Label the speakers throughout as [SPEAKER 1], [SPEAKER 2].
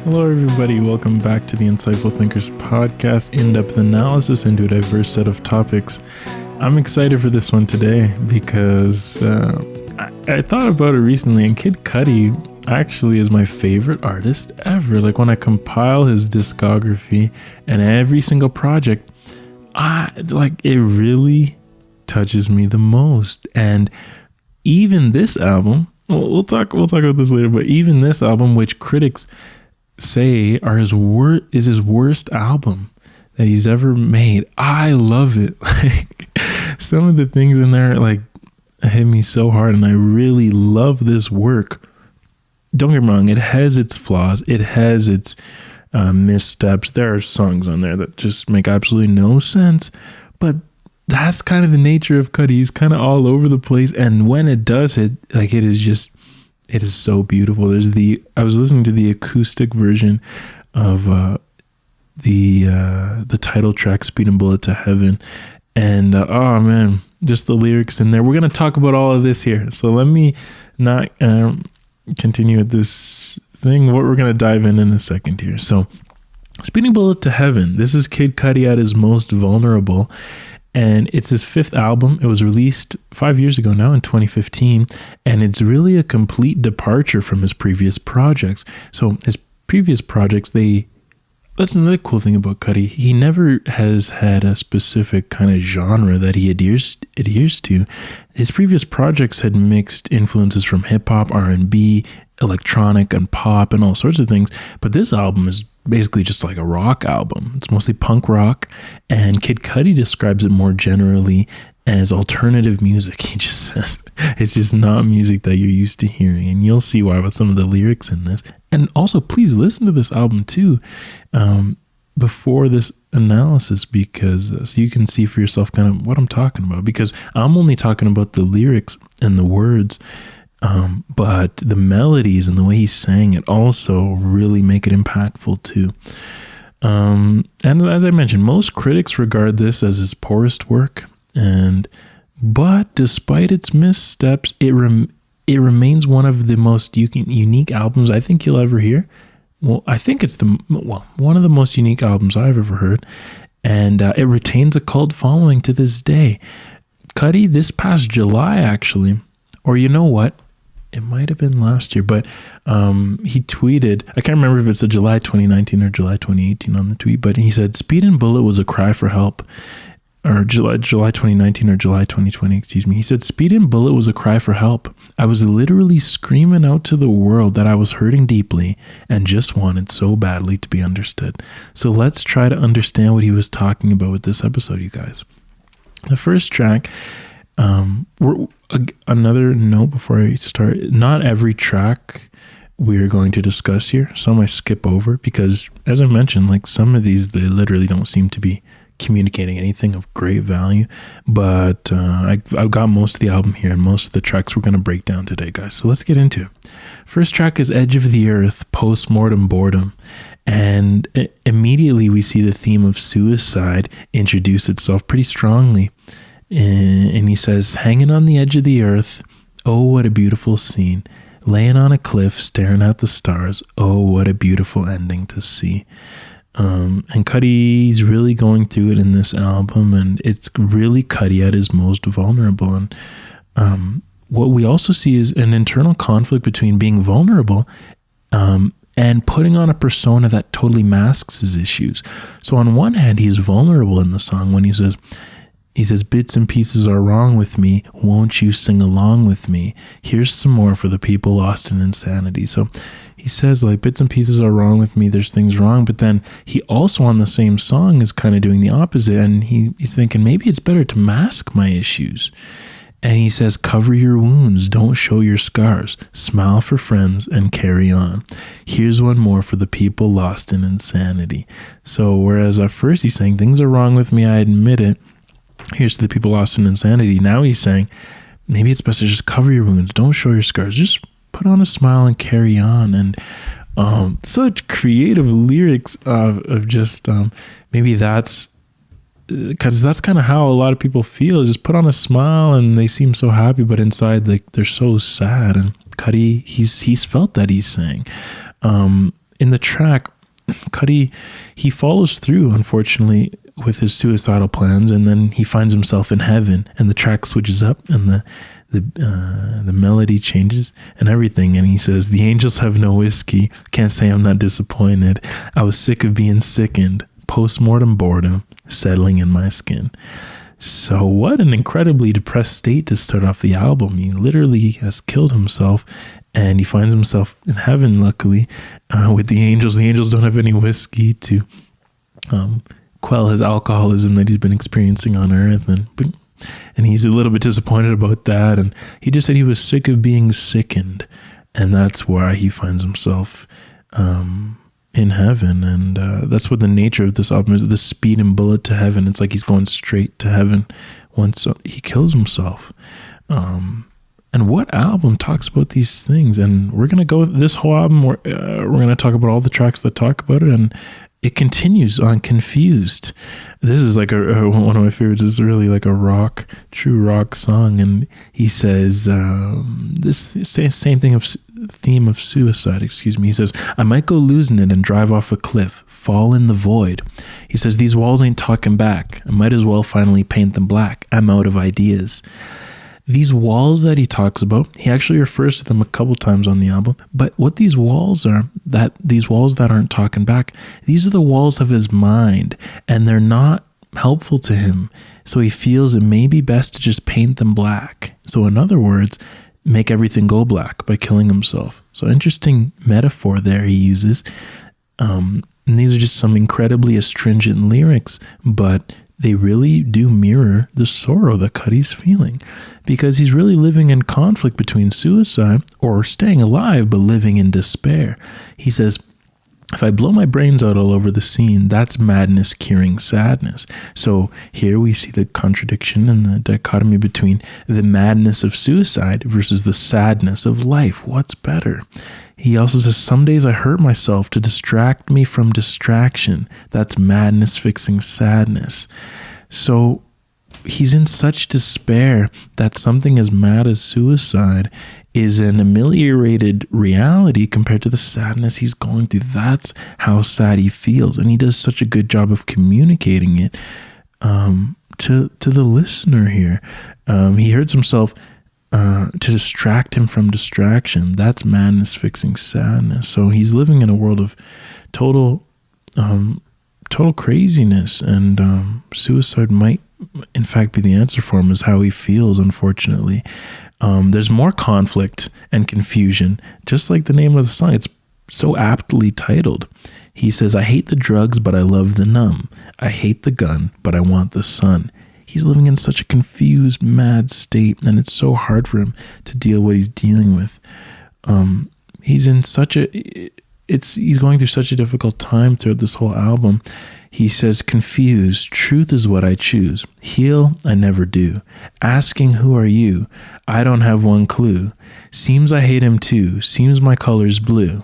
[SPEAKER 1] Hello, everybody. Welcome back to the Insightful Thinkers podcast, in-depth analysis into a diverse set of topics. I'm excited for this one today because I thought about it recently, and Kid Cudi actually is my favorite artist ever. Like, when I compile his discography and every single project, it really touches me the most. And even this album, we'll talk about this later, but even this album, which critics say is his worst album that he's ever made, I love it. Like, some of the things in there hit me so hard, and I really love this work. Don't get me wrong, it has its flaws, it has its missteps. There are songs on there that just make absolutely no sense, but that's kind of the nature of Cudi. He's kind of all over the place, and when it does hit, it is so beautiful. I was listening to the acoustic version of the title track, Speedin Bullet to Heaven, and oh man, just the lyrics in there. We're going to talk about all of this here, so let me not continue with this thing. What we're going to dive in a second here. So Speedin Bullet to Heaven, this is Kid Cudi at his most vulnerable, and it's his fifth album. It was released 5 years ago now, in 2015, and it's really a complete departure from his previous projects. So his previous projects, that's another cool thing about Cudi. He never has had a specific kind of genre that he adheres to. His previous projects had mixed influences from hip-hop, R&B, electronic, and pop, and all sorts of things. But this album is basically just like a rock album. It's mostly punk rock, and Kid Cudi describes it more generally as alternative music. He just says it's just not music that you're used to hearing, and you'll see why with some of the lyrics in this. And also, please listen to this album too before this analysis, because so you can see for yourself kind of what I'm talking about, because I'm only talking about the lyrics and the words, but the melodies and the way he sang it also really make it impactful too. And as I mentioned, most critics regard this as his poorest work, but despite its missteps, it remains one of the most unique albums I think you'll ever hear. Well, I think it's one of the most unique albums I've ever heard, and it retains a cult following to this day. Cudi, this past July actually, or you know what, it might have been last year, but he tweeted, I can't remember if it's a July 2019 or July 2018 on the tweet, but he said, "Speedin Bullet was a cry for help." Or July 2019 or July 2020, excuse me. He said, "Speedin Bullet was a cry for help. I was literally screaming out to the world that I was hurting deeply and just wanted so badly to be understood." So let's try to understand what he was talking about with this episode, you guys. The first track, another note before I start, not every track we're going to discuss here. Some I skip over because, as I mentioned, like some of these, they literally don't seem to be communicating anything of great value, but I've got most of the album here, and most of the tracks we're going to break down today, guys. So let's get into it. First track is Edge of the Earth, Postmortem Boredom, and immediately we see the theme of suicide introduce itself pretty strongly, and he says, "Hanging on the edge of the earth, oh what a beautiful scene, laying on a cliff staring at the stars, oh what a beautiful ending to see." And Cudi's really going through it in this album, and it's really Cudi at his most vulnerable. And what we also see is an internal conflict between being vulnerable and putting on a persona that totally masks his issues. So on one hand, he's vulnerable in the song when he says, "Bits and pieces are wrong with me, won't you sing along with me? Here's some more for the people lost in insanity." So he says, like, bits and pieces are wrong with me, there's things wrong, but then he also on the same song is kind of doing the opposite, and he's thinking maybe it's better to mask my issues. And he says, "Cover your wounds, don't show your scars, smile for friends and carry on. Here's one more for the people lost in insanity." So whereas at first he's saying things are wrong with me, I admit it, here's to the people lost in insanity, now he's saying maybe it's best to just cover your wounds, don't show your scars, just put on a smile and carry on. And such creative lyrics of just maybe that's because that's kind of how a lot of people feel. Just put on a smile and they seem so happy, but inside, like, they're so sad. And Cudi, he's felt that, he's saying. in the track, Cudi, he follows through, unfortunately, with his suicidal plans, and then he finds himself in heaven, and the track switches up, and the melody changes and everything, and he says, "The angels have no whiskey, can't say I'm not disappointed. I was sick of being sickened, post-mortem boredom, settling in my skin." So what an incredibly depressed state to start off the album. He literally has killed himself, and he finds himself in heaven, luckily, with the angels. The angels don't have any whiskey to quell his alcoholism that he's been experiencing on earth, and he's a little bit disappointed about that, and he just said he was sick of being sickened, and that's why he finds himself in heaven. And that's what the nature of this album is, the Speedin Bullet to heaven. It's like he's going straight to heaven once he kills himself. And what album talks about these things? And we're going to go this whole album, we're going to talk about all the tracks that talk about it, and it continues on Confused. This is like one of my favorites. It's really like a true rock song. And he says, this same theme of suicide, he says, "I might go losing it and drive off a cliff, fall in the void." He says, "These walls ain't talking back. I might as well finally paint them black. I'm out of ideas." These walls that he talks about, he actually refers to them a couple times on the album, but what these walls are, these walls that aren't talking back, these are the walls of his mind, and they're not helpful to him. So he feels it may be best to just paint them black. So in other words, make everything go black by killing himself. So interesting metaphor there he uses. And these are just some incredibly astringent lyrics, but they really do mirror the sorrow that Cudi's feeling, because he's really living in conflict between suicide or staying alive, but living in despair. He says, "If I blow my brains out all over the scene, that's madness curing sadness." So here we see the contradiction and the dichotomy between the madness of suicide versus the sadness of life. What's better? He also says, "Some days I hurt myself to distract me from distraction. That's madness fixing sadness." So he's in such despair that something as mad as suicide is an ameliorated reality compared to the sadness he's going through. That's how sad he feels. And he does such a good job of communicating it to the listener here. He hurts himself to distract him from distraction. That's madness fixing sadness. So he's living in a world of total craziness, and suicide might in fact be the answer for him, is how he feels, unfortunately. There's more conflict and confusion, just like the name of the song. It's so aptly titled. He says, "I hate the drugs, but I love the numb. I hate the gun, but I want the sun." He's living in such a confused, mad state, and it's so hard for him to deal what he's dealing with. He's going through such a difficult time throughout this whole album. He says, "Confused, truth is what I choose. Heal, I never do. Asking, who are you? I don't have one clue. Seems I hate him too. Seems my color's blue."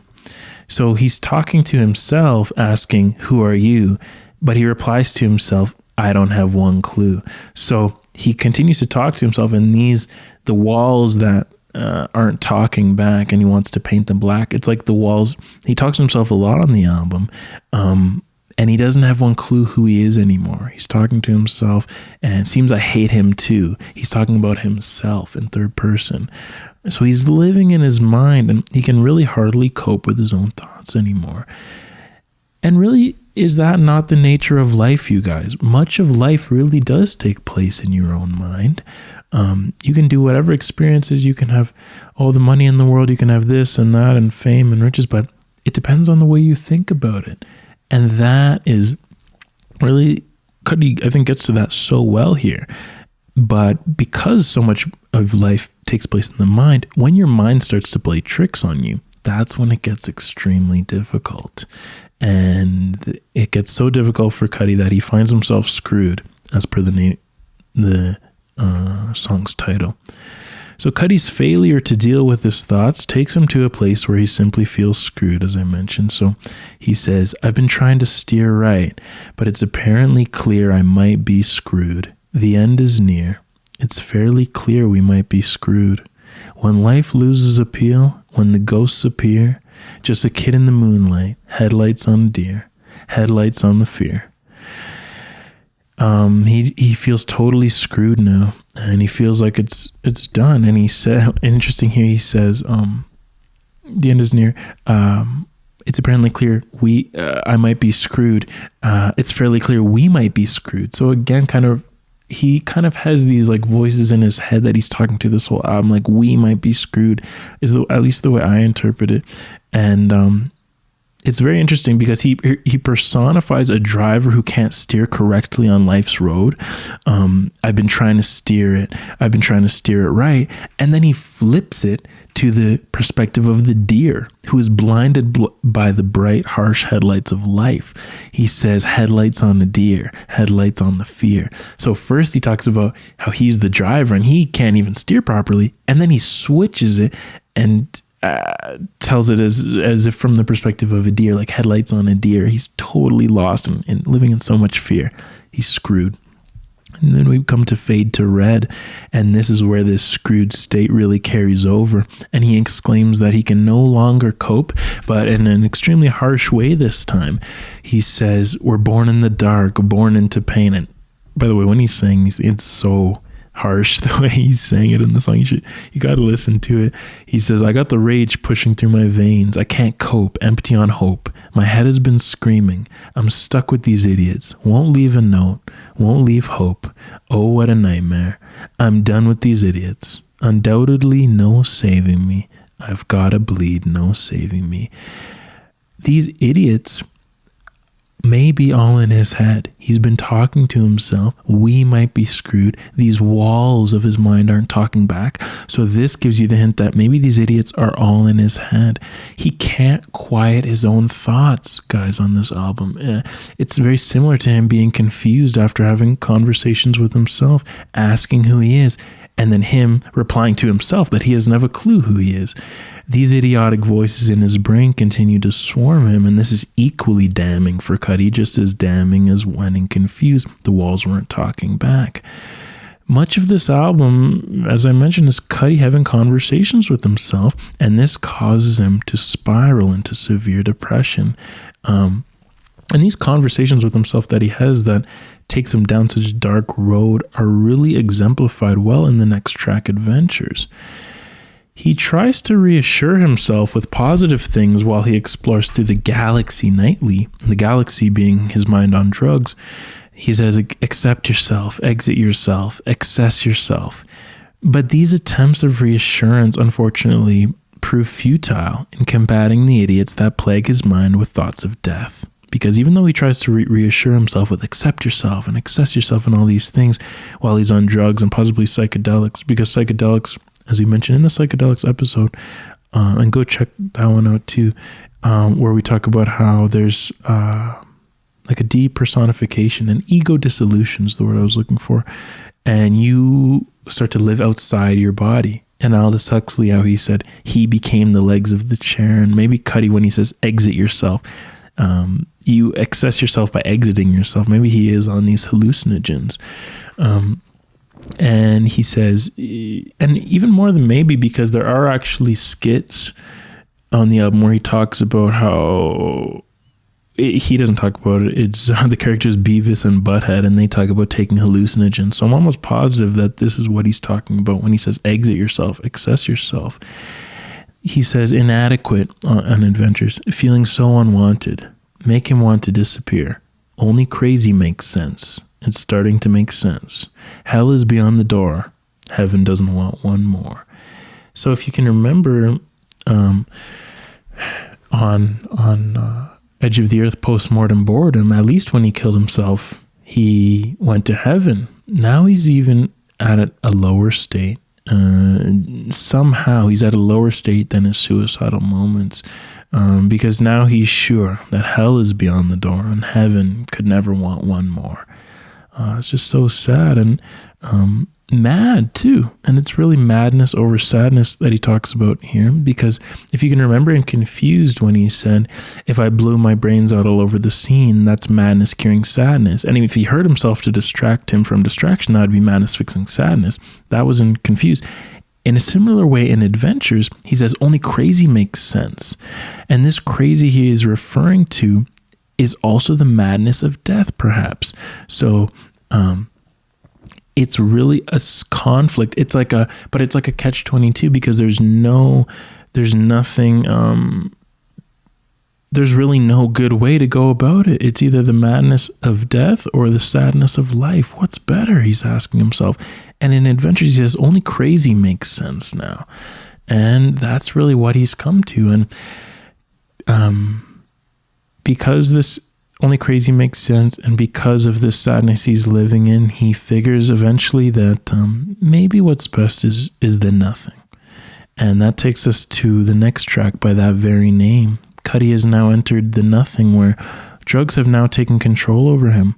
[SPEAKER 1] So he's talking to himself, asking, "Who are you?" But he replies to himself, "I don't have one clue." So he continues to talk to himself, and the walls that aren't talking back, and he wants to paint them black. It's like the walls, he talks to himself a lot on the album, and he doesn't have one clue who he is anymore. He's talking to himself, and it seems I hate him too. He's talking about himself in third person. So he's living in his mind, and he can really hardly cope with his own thoughts anymore. And really, is that not the nature of life, you guys? Much of life really does take place in your own mind. You can do whatever experiences, you can have all the money in the world, you can have this and that and fame and riches, but it depends on the way you think about it. And that is really, Cudi, I think, gets to that so well here. But because so much of life takes place in the mind, when your mind starts to play tricks on you, that's when it gets extremely difficult. And it gets so difficult for Cudi that he finds himself screwed, as per the song's title. So Cudi's failure to deal with his thoughts takes him to a place where he simply feels screwed, as I mentioned. So he says, "I've been trying to steer right, but it's apparently clear I might be screwed. The end is near. It's fairly clear we might be screwed. When life loses appeal, when the ghosts appear, Just a kid in the moonlight, headlights on a deer, headlights on the fear. He feels totally screwed now, and he feels like it's done. And he said, interesting here, he says, the end is near. It's apparently clear I might be screwed. It's fairly clear we might be screwed. So again, he kind of has these like voices in his head that he's talking to this whole album, like we might be screwed, is at least the way I interpret it. And it's very interesting because he personifies a driver who can't steer correctly on life's road. I've been trying to steer it. I've been trying to steer it right. And then he flips it to the perspective of the deer who is blinded by the bright, harsh headlights of life. He says, headlights on the deer, headlights on the fear. So first he talks about how he's the driver and he can't even steer properly. And then he switches it and tells it as if from the perspective of a deer, like headlights on a deer. He's totally lost and living in so much fear. He's screwed. And then we come to fade to red, and this is where this screwed state really carries over. And he exclaims that he can no longer cope, but in an extremely harsh way this time. He says, we're born in the dark, born into pain. And by the way, when he's saying this, it's so harsh the way he's saying it in the song. You got to listen to it. He says, I got the rage pushing through my veins. I can't cope, empty on hope. My head has been screaming. I'm stuck with these idiots. Won't leave a note, won't leave hope. Oh, what a nightmare. I'm done with these idiots. Undoubtedly no saving me. I've got to bleed, no saving me. These idiots may be all in his head. He's been talking to himself. We might be screwed. These walls of his mind aren't talking back. So this gives you the hint that maybe these idiots are all in his head. He can't quiet his own thoughts, guys, on this album. It's very similar to him being confused after having conversations with himself, asking who he is, and then him replying to himself that he doesn't have a clue who he is. These idiotic voices in his brain continue to swarm him, and this is equally damning for Cudi, just as damning as when in Confused, the walls weren't talking back. Much of this album, as I mentioned, is Cudi having conversations with himself, and this causes him to spiral into severe depression. And these conversations with himself that he has that takes him down such a dark road are really exemplified well in the next track, Adventures. He tries to reassure himself with positive things while he explores through the galaxy nightly, the galaxy being his mind on drugs. He says, accept yourself, exit yourself, access yourself. But these attempts of reassurance, unfortunately, prove futile in combating the idiots that plague his mind with thoughts of death. Because even though he tries to reassure himself with accept yourself and access yourself and all these things while he's on drugs and possibly psychedelics, because psychedelics, as we mentioned in the psychedelics episode, and go check that one out too, where we talk about how there's like a depersonification and ego dissolution is the word I was looking for, and you start to live outside your body. And Aldous Huxley, how he said he became the legs of the chair, and maybe Cudi when he says exit yourself, you access yourself by exiting yourself. Maybe he is on these hallucinogens. And he says, and even more than maybe, because there are actually skits on the album where he talks about how he doesn't talk about it. It's the characters Beavis and Butthead, and they talk about taking hallucinogens. So I'm almost positive that this is what he's talking about when he says exit yourself, access yourself. He says inadequate on Adventures, feeling so unwanted, make him want to disappear. Only crazy makes sense. It's starting to make sense. Hell is beyond the door. Heaven doesn't want one more. So if you can remember, on Edge of the Earth postmortem boredom, at least when he killed himself, he went to heaven. Now he's even at a lower state. Somehow he's at a lower state than his suicidal moments, because now he's sure that hell is beyond the door and heaven could never want one more. It's just so sad and mad too. And it's really madness over sadness that he talks about here, because if you can remember in Confused when he said, if I blew my brains out all over the scene, that's madness curing sadness. And if he hurt himself to distract him from distraction, that would be madness fixing sadness. That was in Confused. in a similar way, in Adventures, he says only crazy makes sense. And this crazy he is referring to is also the madness of death, perhaps. So it's really a conflict. It's like a catch-22, because there's really no good way to go about it. It's either the madness of death or the sadness of life. What's better? He's asking himself. And in Adventures, he says only crazy makes sense now. And that's really what he's come to. And because this only crazy makes sense, and because of this sadness he's living in, he figures eventually that maybe what's best is the nothing. And that takes us to the next track by that very name. Cudi has now entered the nothing, where drugs have now taken control over him.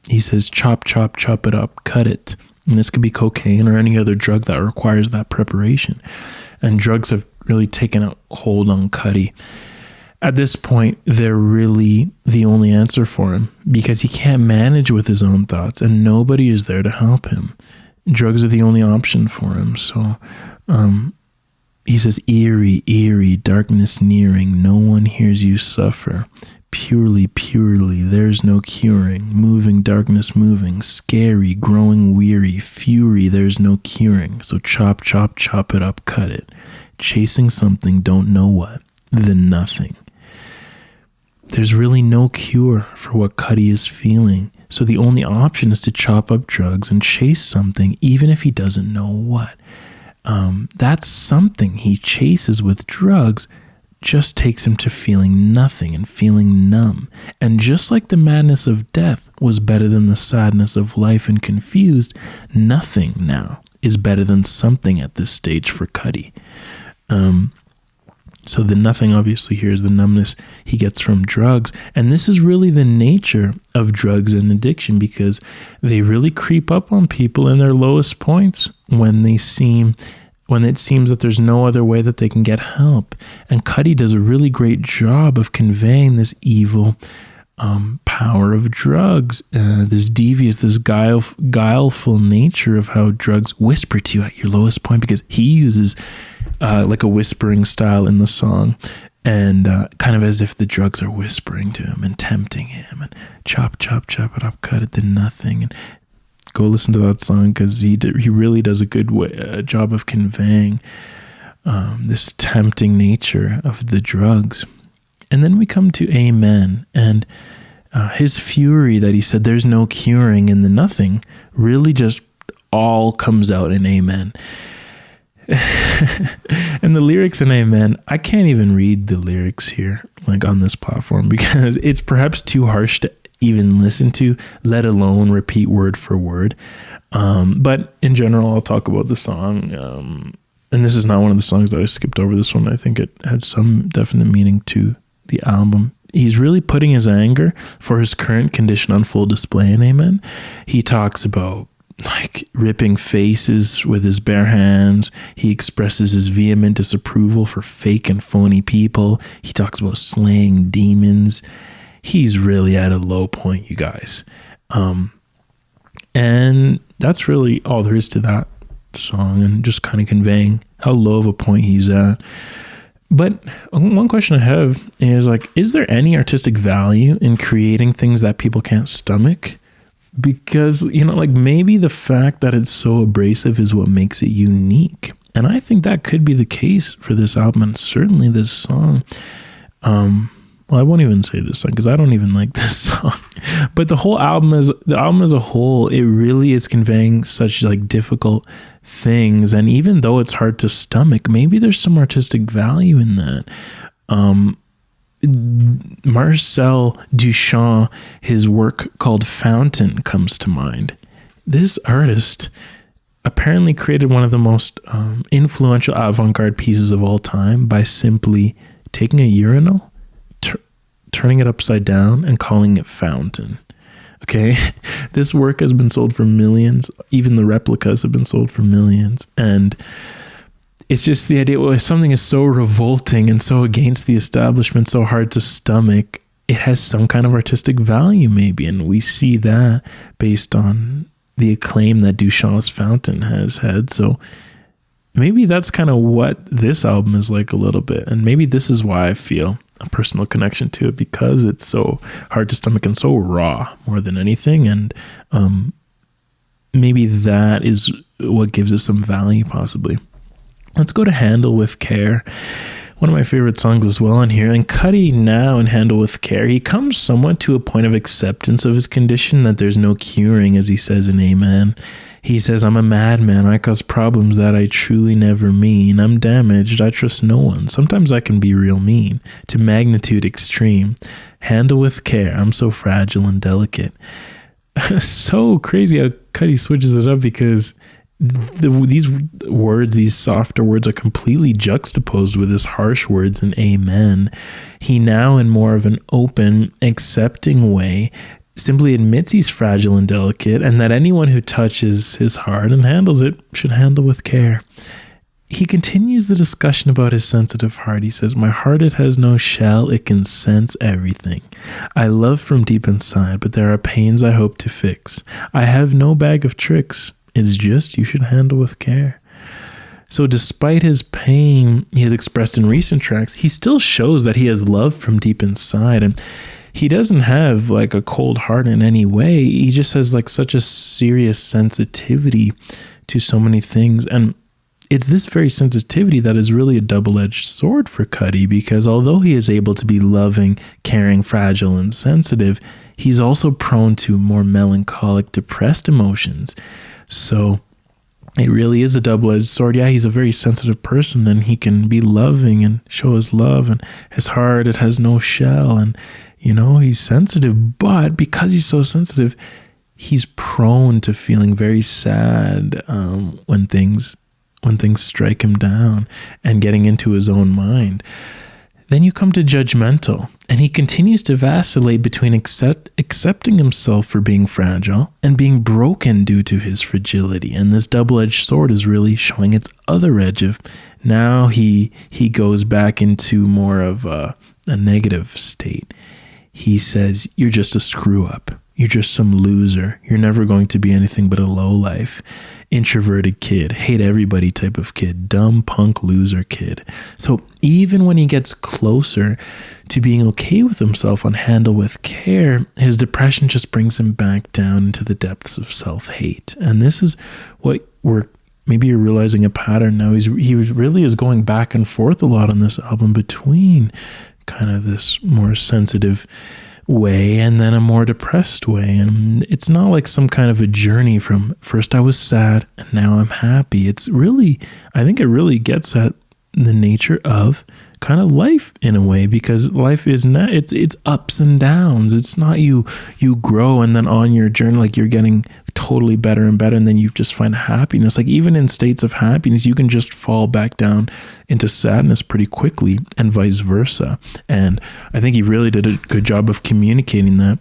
[SPEAKER 1] He says, chop, chop, chop it up, cut it. And this could be cocaine or any other drug that requires that preparation. And drugs have really taken a hold on Cudi. At this point, they're really the only answer for him, because he can't manage with his own thoughts and nobody is there to help him. Drugs are the only option for him. So he says, eerie, eerie, darkness nearing, no one hears you suffer. Purely, purely, there's no curing. Moving, darkness moving, scary, growing weary, fury, there's no curing. So chop, chop, chop it up, cut it. Chasing something, don't know what, the nothing. There's really no cure for what Cudi is feeling. So the only option is to chop up drugs and chase something, even if he doesn't know what. That something he chases with drugs just takes him to feeling nothing and feeling numb. And just like the madness of death was better than the sadness of life and confused, nothing now is better than something at this stage for Cudi. So the nothing obviously here is the numbness he gets from drugs. And this is really the nature of drugs and addiction, because they really creep up on people in their lowest points when it seems that there's no other way that they can get help. And Cudi does a really great job of conveying this evil power of drugs, this devious, this guileful nature of how drugs whisper to you at your lowest point, because he uses like a whispering style in the song, and kind of as if the drugs are whispering to him and tempting him, and chop, chop, chop it up, cut it to nothing. And go listen to that song, because he really does a good job of conveying this tempting nature of the drugs. And then we come to Amen, and his fury that he said there's no curing in the nothing really just all comes out in Amen. And the lyrics in Amen, I can't even read the lyrics here, like on this platform, because it's perhaps too harsh to even listen to, let alone repeat word for word. But in general, I'll talk about the song. And this is not one of the songs that I skipped over. This one, I think it had some definite meaning to the album. He's really putting his anger for his current condition on full display in Amen. He talks about like ripping faces with his bare hands. He expresses his vehement disapproval for fake and phony people. He talks about slaying demons. He's really at a low point, you guys. And that's really all there is to that song, and just kind of conveying how low of a point he's at. But one question I have is, like, is there any artistic value in creating things that people can't stomach? Because, you know, like, maybe the fact that it's so abrasive is what makes it unique. And I think that could be the case for this album, and certainly this song. Well, I won't even say this song because I don't even like this song. But the album as a whole, it really is conveying such like difficult things. And even though it's hard to stomach, maybe there's some artistic value in that. Marcel Duchamp, his work called Fountain comes to mind. This artist apparently created one of the most influential avant-garde pieces of all time by simply taking a urinal, turning it upside down, and calling it Fountain. Okay, this work has been sold for millions. Even the replicas have been sold for millions. And it's just the idea, well, if something is so revolting and so against the establishment, so hard to stomach, it has some kind of artistic value maybe. And we see that based on the acclaim that Duchamp's Fountain has had. So maybe that's kind of what this album is like a little bit. And maybe this is why I feel a personal connection to it, because it's so hard to stomach and so raw more than anything. And maybe that is what gives it some value, possibly. Let's go to Handle with Care. One of my favorite songs as well on here. And Cudi now in Handle with Care, he comes somewhat to a point of acceptance of his condition that there's no curing, as he says in Amen. He says, I'm a madman. I cause problems that I truly never mean. I'm damaged. I trust no one. Sometimes I can be real mean. To magnitude extreme. Handle with care. I'm so fragile and delicate. So crazy how Cudi switches it up, because these words, these softer words, are completely juxtaposed with his harsh words in Amen. He now, in more of an open, accepting way, simply admits he's fragile and delicate, and that anyone who touches his heart and handles it should handle with care. He continues the discussion about his sensitive heart. He says, my heart, it has no shell. It can sense everything. I love from deep inside, but there are pains I hope to fix. I have no bag of tricks. It's just you should handle with care. So despite his pain he has expressed in recent tracks, he still shows that he has love from deep inside. And he doesn't have like a cold heart in any way. He just has like such a serious sensitivity to so many things. And it's this very sensitivity that is really a double-edged sword for Cudi, because although he is able to be loving, caring, fragile, and sensitive, he's also prone to more melancholic, depressed emotions. So it really is a double-edged sword. Yeah, he's a very sensitive person, and he can be loving and show his love, and his heart, it has no shell, and he's sensitive, but because he's so sensitive, he's prone to feeling very sad when things strike him down and getting into his own mind. Then you come to Judgmental, and he continues to vacillate between accepting himself for being fragile and being broken due to his fragility. And this double-edged sword is really showing its other edge of now he goes back into more of a negative state. He says, you're just a screw up. You're just some loser. You're never going to be anything but a lowlife. Introverted kid, hate everybody type of kid, dumb punk loser kid. So even when he gets closer to being okay with himself on Handle with Care, his depression just brings him back down into the depths of self-hate. And this is what maybe you're realizing a pattern now. He really is going back and forth a lot on this album between kind of this more sensitive way and then a more depressed way. And it's not like some kind of a journey from first I was sad and now I'm happy. It's really, I think it really gets at the nature of kind of life in a way, because life is not, it's ups and downs. It's not you grow and then on your journey, like you're getting totally better and better, and then you just find happiness. Like even in states of happiness, you can just fall back down into sadness pretty quickly, and vice versa. And I think he really did a good job of communicating that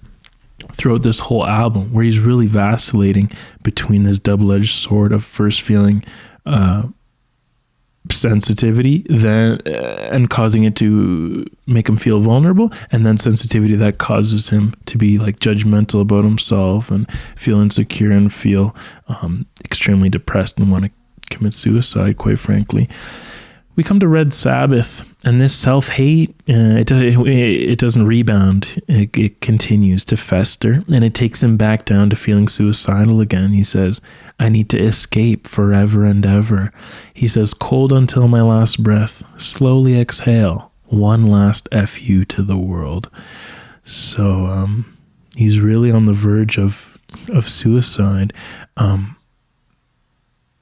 [SPEAKER 1] throughout this whole album, where he's really vacillating between this double-edged sword of first feeling sensitivity and causing it to make him feel vulnerable, and then sensitivity that causes him to be like judgmental about himself and feel insecure and feel extremely depressed and want to commit suicide, quite frankly. We come to Red Sabbath, and this self-hate, it doesn't rebound. It continues to fester, and it takes him back down to feeling suicidal again. He says, I need to escape forever and ever. He says, cold until my last breath, slowly exhale, one last FU to the world. So he's really on the verge of suicide.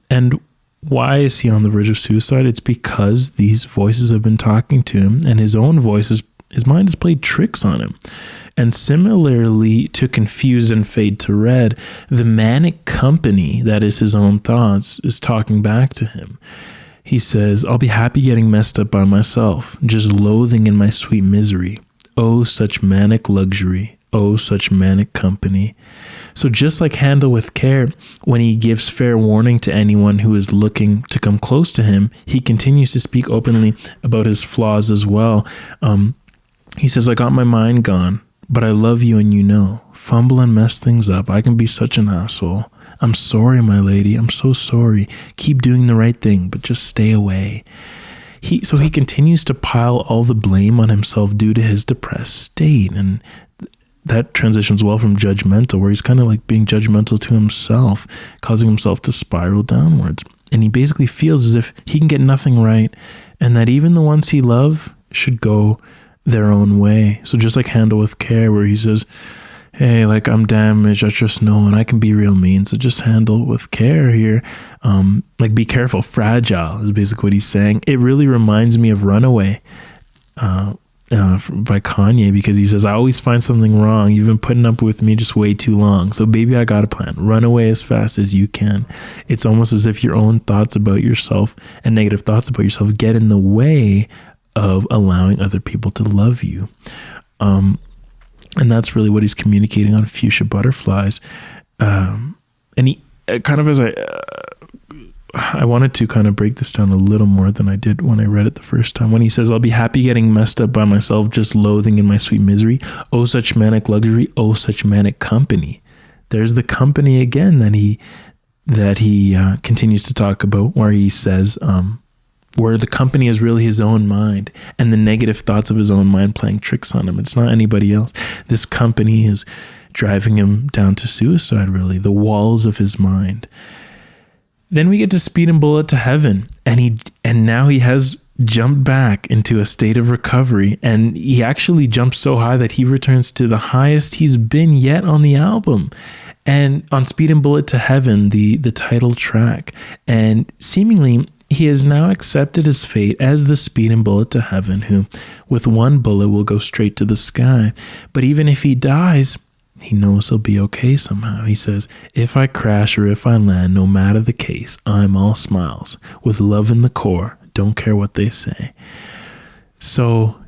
[SPEAKER 1] And why is he on the verge of suicide? It's because these voices have been talking to him, and his own voices, his mind has played tricks on him. And similarly to Confused and Fade to Red, the manic company that is his own thoughts is talking back to him. He says, I'll be happy getting messed up by myself, just loathing in my sweet misery. Oh, such manic luxury. Oh, such manic company. So just like Handle with Care, when he gives fair warning to anyone who is looking to come close to him, he continues to speak openly about his flaws as well. He says, I got my mind gone, but I love you and you know. Fumble and mess things up. I can be such an asshole. I'm sorry, my lady. I'm so sorry. Keep doing the right thing, but just stay away. So he continues to pile all the blame on himself due to his depressed state. And that transitions well from judgmental, where he's kind of like being judgmental to himself, causing himself to spiral downwards. And he basically feels as if he can get nothing right, and that even the ones he loves should go their own way. So just like Handle with Care, where he says, hey, like, I'm damaged, I just know, and I can be real mean, so just handle with care here. Like, be careful, fragile is basically what he's saying. It really reminds me of Runaway by Kanye, because he says, I always find something wrong. You've been putting up with me just way too long. So baby, I got a plan. Run away as fast as you can. It's almost as if your own thoughts about yourself and negative thoughts about yourself get in the way of allowing other people to love you. And that's really what he's communicating on Fuchsia Butterflies. And he kind of, as I wanted to kind of break this down a little more than I did when I read it the first time. When he says, I'll be happy getting messed up by myself, just loathing in my sweet misery. Oh, such manic luxury. Oh, such manic company. There's the company again that he continues to talk about, where he says, where the company is really his own mind and the negative thoughts of his own mind playing tricks on him. It's not anybody else. This company is driving him down to suicide, really, the walls of his mind. Then we get to Speedin Bullet to Heaven, and now he has jumped back into a state of recovery, and he actually jumps so high that he returns to the highest he's been yet on the album. And on Speedin Bullet to Heaven, the title track, and seemingly he has now accepted his fate as the Speedin Bullet to Heaven, who with one bullet will go straight to the sky. But even if he dies, he knows he'll be okay somehow. He says, if I crash or if I land, no matter the case, I'm all smiles. With love in the core, don't care what they say. So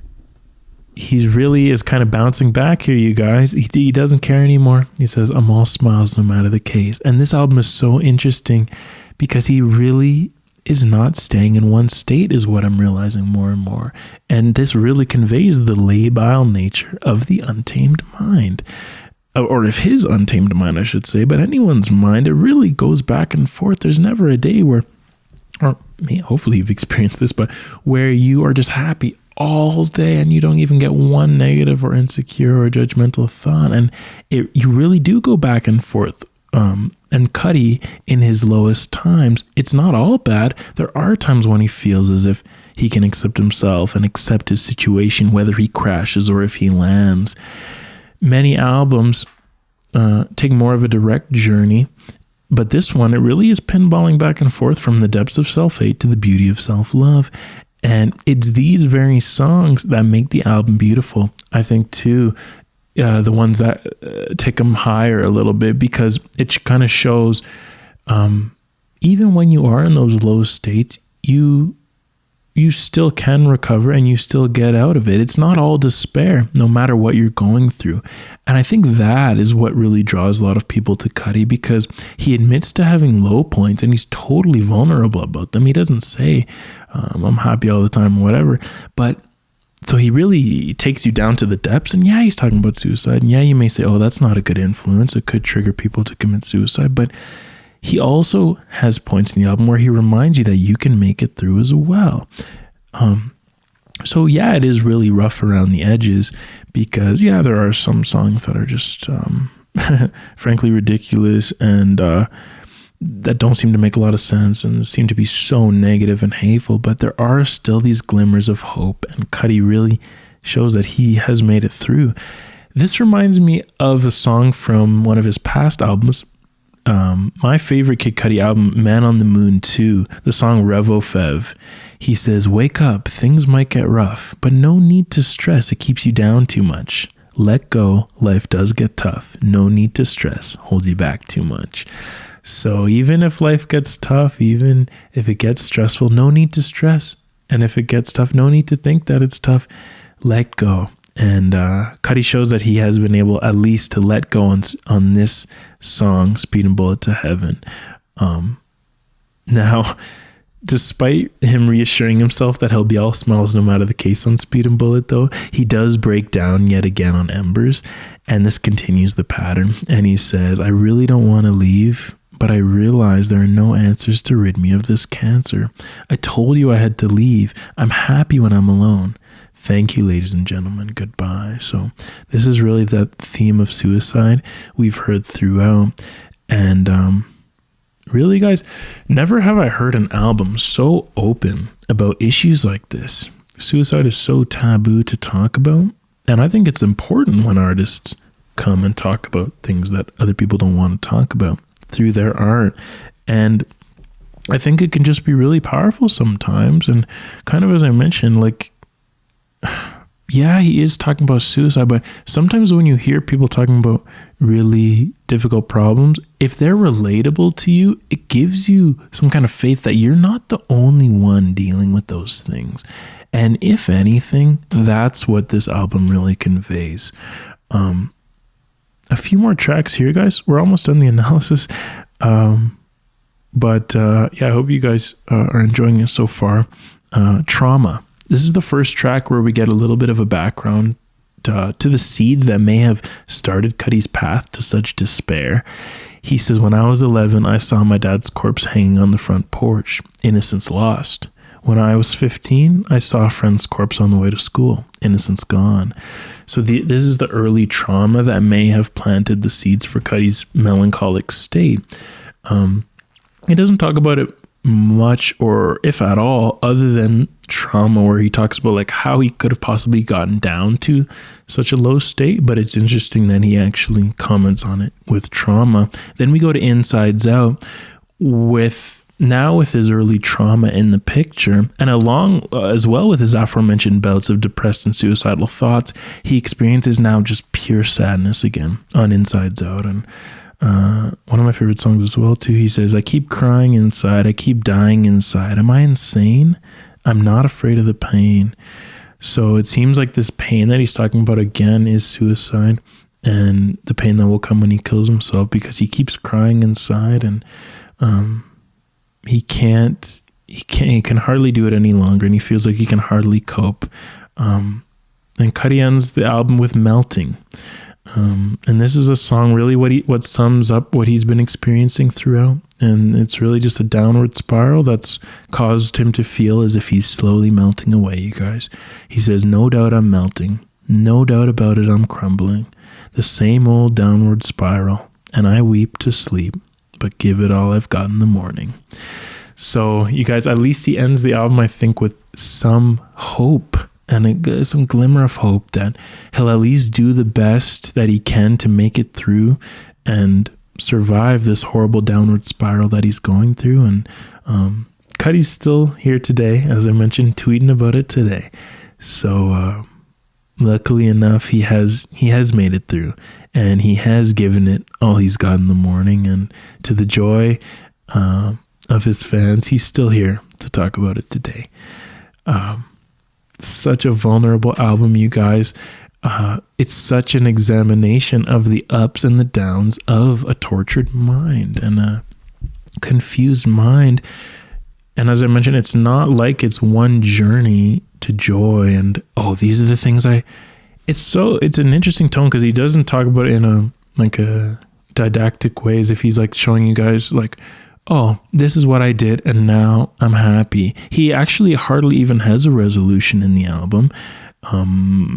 [SPEAKER 1] he really is kind of bouncing back here, you guys. He doesn't care anymore. He says, I'm all smiles no matter the case. And this album is so interesting because he really is not staying in one state, is what I'm realizing more and more. And this really conveys the labile nature of the untamed mind. Or if his untamed mind, I should say, but anyone's mind, it really goes back and forth. There's never a day where, or hopefully you've experienced this, but where you are just happy all day and you don't even get one negative or insecure or judgmental thought. And you really do go back and forth. And Cudi, in his lowest times, it's not all bad. There are times when he feels as if he can accept himself and accept his situation, whether he crashes or if he lands. Many albums take more of a direct journey, but this one, it really is pinballing back and forth from the depths of self-hate to the beauty of self-love. And it's these very songs that make the album beautiful, I think, too. The ones that take them higher a little bit, because it kind of shows even when you are in those low states, you still can recover and you still get out of it. It's not all despair, no matter what you're going through. And I think that is what really draws a lot of people to Cudi, because he admits to having low points and he's totally vulnerable about them. He doesn't say, I'm happy all the time or whatever, but so he really takes you down to the depths. And yeah, he's talking about suicide. And yeah, you may say, oh, that's not a good influence. It could trigger people to commit suicide. But he also has points in the album where he reminds you that you can make it through as well. So yeah, it is really rough around the edges, because yeah, there are some songs that are just frankly ridiculous and that don't seem to make a lot of sense and seem to be so negative and hateful, but there are still these glimmers of hope, and Cudi really shows that he has made it through. This reminds me of a song from one of his past albums, my favorite Kid Cudi album, Man on the Moon 2, the song Revo Fev. He says, wake up, things might get rough, but no need to stress, it keeps you down too much. Let go, life does get tough. No need to stress, holds you back too much. So even if life gets tough, even if it gets stressful, no need to stress. And if it gets tough, no need to think that it's tough. Let go. And Cudi shows that he has been able at least to let go on this song, Speedin Bullet to Heaven. Now, despite him reassuring himself that he'll be all smiles no matter the case on Speedin Bullet, though, he does break down yet again on Embers. And this continues the pattern. And he says, I really don't want to leave, but I realize there are no answers to rid me of this cancer. I told you I had to leave. I'm happy when I'm alone. Thank you, ladies and gentlemen. Goodbye. So this is really that theme of suicide we've heard throughout. And really, guys, never have I heard an album so open about issues like this. Suicide is so taboo to talk about. And I think it's important when artists come and talk about things that other people don't want to talk about through their art. And I think it can just be really powerful sometimes. And kind of as I mentioned, like, yeah, he is talking about suicide, but sometimes when you hear people talking about really difficult problems, if they're relatable to you, it gives you some kind of faith that you're not the only one dealing with those things. And if anything, that's what this album really conveys. A few more tracks here, guys. We're almost done the analysis. But I hope you guys are enjoying it so far. Trauma. This is the first track where we get a little bit of a background to the seeds that may have started Cudi's path to such despair. He says, when I was 11, I saw my dad's corpse hanging on the front porch. Innocence lost. When I was 15, I saw a friend's corpse on the way to school. Innocence gone. So this is the early trauma that may have planted the seeds for Cudi's melancholic state. He doesn't talk about it much, or if at all, other than trauma, where he talks about like how he could have possibly gotten down to such a low state. But it's interesting that he actually comments on it with trauma. Then we go to Insides Out with his early trauma in the picture, and along as well with his aforementioned bouts of depressed and suicidal thoughts, he experiences now just pure sadness again on Insides Out. And one of my favorite songs as well too, he says, I keep crying inside, I keep dying inside. Am I insane? I'm not afraid of the pain. So it seems like this pain that he's talking about again is suicide, and the pain that will come when he kills himself, because he keeps crying inside, and he can hardly do it any longer, and he feels like he can hardly cope. And Cudi ends the album with Melting. And this is a song really what sums up what he's been experiencing throughout. And it's really just a downward spiral that's caused him to feel as if he's slowly melting away, you guys. He says, no doubt I'm melting. No doubt about it, I'm crumbling. The same old downward spiral. And I weep to sleep, but give it all I've got in the morning. So you guys, at least he ends the album, I think, with some hope. And some glimmer of hope that he'll at least do the best that he can to make it through and survive this horrible downward spiral that he's going through. And Cudi's still here today, as I mentioned, tweeting about it today. So luckily enough, he has made it through, and he has given it all he's got in the morning. And to the joy of his fans, he's still here to talk about it today. Such a vulnerable album, you guys. It's such an examination of the ups and the downs of a tortured mind and a confused mind. And as I mentioned, it's not like it's one journey to joy and, oh, these are the things it's an interesting tone, because he doesn't talk about it in a didactic way, as if he's like showing you guys like, oh, this is what I did and now I'm happy. He actually hardly even has a resolution in the album.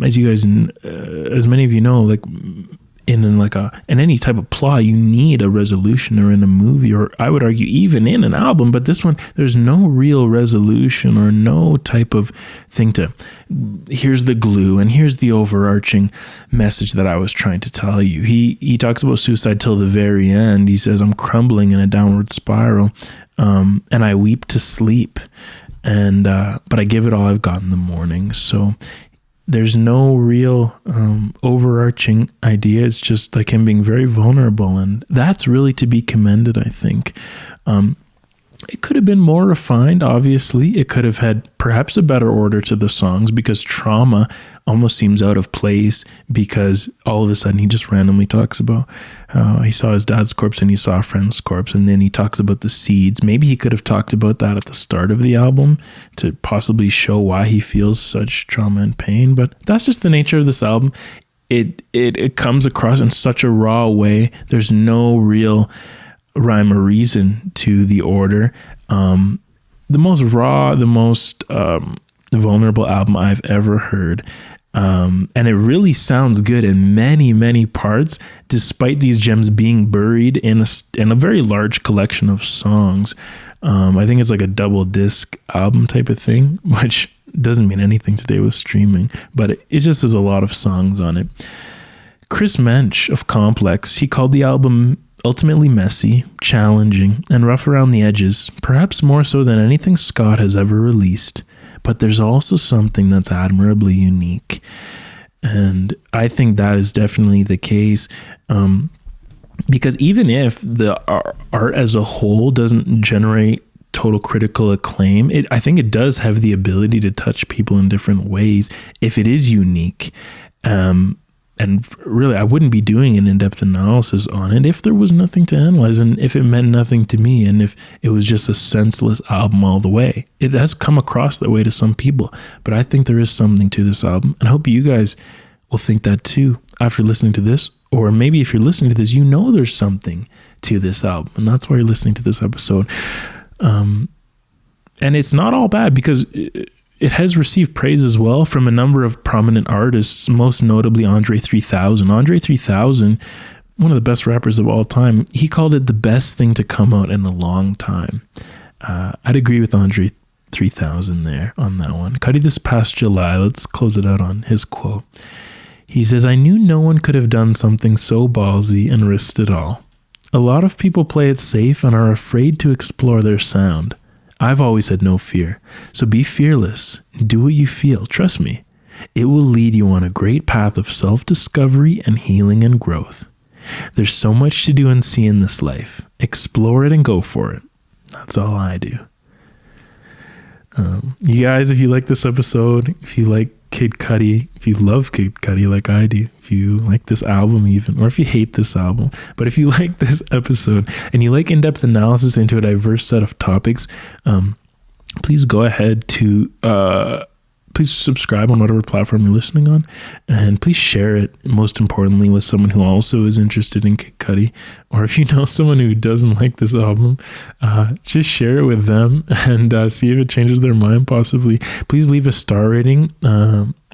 [SPEAKER 1] As you guys, as many of you know, like in any type of plot, you need a resolution, or in a movie, or I would argue even in an album. But this one, there's no real resolution or no type of thing to, here's the glue and here's the overarching message that I was trying to tell you. He talks about suicide till the very end. He says, I'm crumbling in a downward spiral, and I weep to sleep, and but I give it all I've got in the morning. So there's no real overarching idea. It's just like him being very vulnerable, and that's really to be commended, I think. It could have been more refined, obviously. It could have had perhaps a better order to the songs, because Trauma almost seems out of place, because all of a sudden he just randomly talks about how he saw his dad's corpse and he saw a friend's corpse, and then he talks about the seeds. Maybe he could have talked about that at the start of the album to possibly show why he feels such trauma and pain, but that's just the nature of this album. It comes across in such a raw way. There's no real rhyme or reason to the order. The most raw, the most vulnerable album I've ever heard. And it really sounds good in many, many parts, despite these gems being buried in a very large collection of songs. I think it's like a double disc album type of thing, which doesn't mean anything today with streaming, but it just has a lot of songs on it. Chris Mensch of Complex, he called the album ultimately messy, challenging, and rough around the edges, perhaps more so than anything Scott has ever released. But there's also something that's admirably unique. And I think that is definitely the case. Because even if the art as a whole doesn't generate total critical acclaim, I think it does have the ability to touch people in different ways if it is unique. And really, I wouldn't be doing an in-depth analysis on it if there was nothing to analyze, and if it meant nothing to me, and if it was just a senseless album all the way. It has come across that way to some people, but I think there is something to this album, and I hope you guys will think that too after listening to this. Or maybe if you're listening to this, you know there's something to this album, and that's why you're listening to this episode. And it's not all bad, because it has received praise as well from a number of prominent artists, most notably Andre 3000. Andre 3000, one of the best rappers of all time, he called it the best thing to come out in a long time. I'd agree with Andre 3000 there on that one. Cudi this past July, let's close it out on his quote. He says, "I knew no one could have done something so ballsy and risked it all. A lot of people play it safe and are afraid to explore their sound. I've always had no fear, so be fearless, do what you feel, trust me. It will lead you on a great path of self-discovery and healing and growth. There's so much to do and see in this life. Explore it and go for it. That's all I do." You guys, if you like this episode, if you like Kid Cudi, if you love Kid Cudi like I do, if you like this album even, or if you hate this album, but if you like this episode and you like in-depth analysis into a diverse set of topics, please go ahead to please subscribe on whatever platform you're listening on, and please share it, most importantly, with someone who also is interested in Kid Cudi. Or if you know someone who doesn't like this album, just share it with them and see if it changes their mind, possibly. Please leave a star rating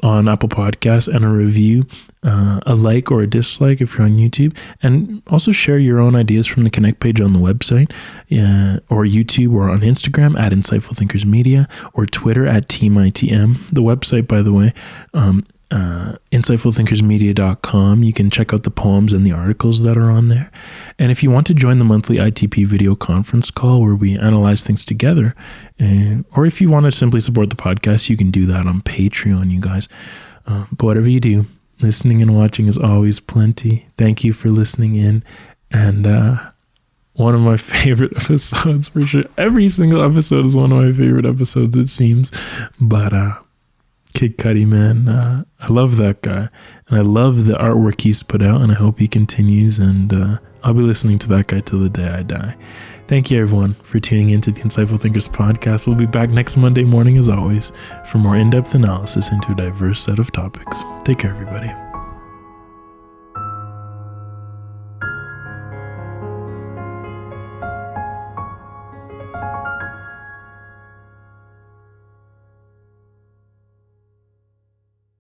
[SPEAKER 1] on Apple Podcasts and a review, a like or a dislike if you're on YouTube, and also share your own ideas from the Connect page on the website, or YouTube, or on Instagram at Insightful Thinkers Media, or Twitter at Team ITM. The website, by the way, insightfulthinkersmedia.com. You can check out the poems and the articles that are on there. And if you want to join the monthly ITP video conference call where we analyze things together, or if you want to simply support the podcast, you can do that on Patreon, you guys. But whatever you do, listening and watching is always plenty. Thank you for listening in. And one of my favorite episodes, for sure. Every single episode is one of my favorite episodes, it seems. But Kid Cudi, man, I love that guy, and I love the artwork he's put out, and I hope he continues, and I'll be listening to that guy till the day I die. Thank you, everyone, for tuning into the Insightful Thinkers podcast. We'll be back next Monday morning, as always, for more in-depth analysis into a diverse set of topics. Take care, everybody.